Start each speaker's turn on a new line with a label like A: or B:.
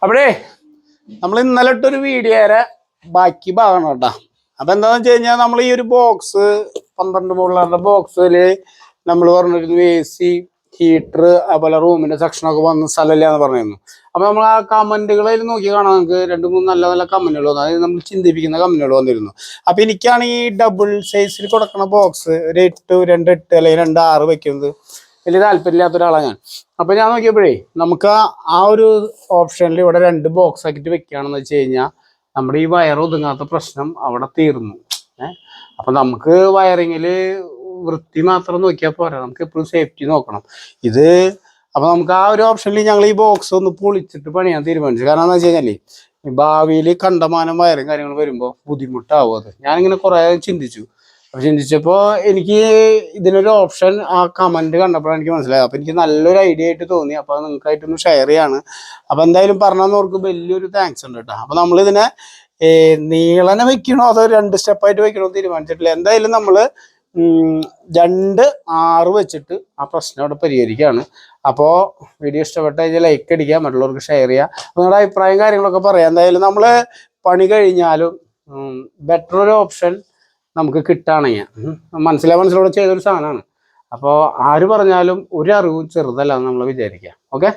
A: അപ്പോഴേ നമ്മൾ ഇന്നലെ ഇട്ടൊരു വീഡിയോയുടെ ബാക്കി ഭാഗമാണ് കേട്ടോ. അപ്പൊ എന്താന്ന് വെച്ച് കഴിഞ്ഞാൽ നമ്മൾ ഈ ഒരു ബോക്സ് 12 മുകളിലുള്ള ബോക്സിൽ നമ്മൾ പറഞ്ഞിരുന്നു AC ഹീറ്റർ അതുപോലെ റൂമിന്റെ സെക്ഷനൊക്കെ വന്ന സ്ഥലമില്ല എന്ന് പറഞ്ഞിരുന്നു. അപ്പൊ നമ്മൾ ആ കമന്റുകളിൽ നോക്കി കാണാൻ നമുക്ക് 2-3 നല്ല നല്ല കമന്റുകൾ വന്നു. അതായത് നമ്മൾ ചിന്തിപ്പിക്കുന്ന കമന്റുകൾ വന്നിരുന്നു. അപ്പൊ എനിക്കാണ് ഈ ഡബിൾ സൈസിൽ കൊടുക്കുന്ന ബോക്സ് ഒരു 8, 2, 8 അല്ലെങ്കിൽ 2, 6 വെക്കുന്നത് വലിയ താല്പര്യമില്ലാത്ത ഒരാളാണ് ഞാൻ. അപ്പൊ ഞാൻ നോക്കിയപ്പോഴേ നമുക്ക് ആ ഒരു ഓപ്ഷനിൽ ഇവിടെ 2 ബോക്സ് ആക്കിയിട്ട് വെക്കുകയാണെന്ന് വെച്ച് കഴിഞ്ഞാൽ നമ്മുടെ ഈ വയർ ഒതുങ്ങാത്ത പ്രശ്നം അവിടെ തീർന്നു. അപ്പൊ നമുക്ക് വയറിങ്ങിൽ വൃത്തി മാത്രം നോക്കിയാൽ പോരാ, നമുക്ക് എപ്പോഴും സേഫ്റ്റി നോക്കണം. ഇത് അപ്പൊ നമുക്ക് ആ ഒരു ഓപ്ഷനിൽ ഞങ്ങൾ ഈ ബോക്സ് ഒന്ന് പൊളിച്ചിട്ട് പണിയാൻ തീരുമാനിച്ചു. കാരണം എന്താ വെച്ച് കഴിഞ്ഞാല് ഭാവിയിൽ കണ്ടമാനം വയറും കാര്യങ്ങൾ വരുമ്പോൾ ബുദ്ധിമുട്ടാവും. അത് ഞാനിങ്ങനെ കുറെ ചിന്തിച്ചു. അപ്പൊ ചിന്തിച്ചപ്പോൾ എനിക്ക് ഇതിനൊരു ഓപ്ഷൻ ആ കമന്റ് കണ്ടപ്പോഴാണ് എനിക്ക് മനസ്സിലായത്. അപ്പൊ എനിക്ക് നല്ലൊരു ഐഡിയ ആയിട്ട് തോന്നി. അപ്പൊ നിങ്ങൾക്കായിട്ടൊന്ന് ഷെയർ ചെയ്യാണ്. അപ്പൊ എന്തായാലും പറഞ്ഞവർക്ക് വലിയൊരു താങ്ക്സ് ഉണ്ട് കേട്ടോ. അപ്പൊ നമ്മളിതിനെ നീളനെ വെക്കണോ അതോ 2 സ്റ്റെപ്പായിട്ട് വെക്കണോ തീരുമാനിച്ചിട്ടില്ല. എന്തായാലും നമ്മള് 2, 6 വെച്ചിട്ട് ആ പ്രശ്നം അവിടെ പരിഹരിക്കുകയാണ്. അപ്പോൾ വീഡിയോ ഇഷ്ടപ്പെട്ട കഴിഞ്ഞാൽ ലൈക്ക് അടിക്കുക, മറ്റുള്ളവർക്ക് ഷെയർ ചെയ്യുക, നിങ്ങളുടെ അഭിപ്രായം കാര്യങ്ങളൊക്കെ പറയാം. എന്തായാലും നമ്മൾ പണി കഴിഞ്ഞാലും ബെറ്റർ ഒരു ഓപ്ഷൻ നമുക്ക് കിട്ടുകയാണെങ്കിൽ മനസ്സിലോടെ ചെയ്തൊരു സാധനമാണ്. അപ്പോൾ ആര് പറഞ്ഞാലും ഒരു അറിവും ചെറുതല്ല എന്ന് നമ്മൾ വിചാരിക്കുക. ഓക്കെ.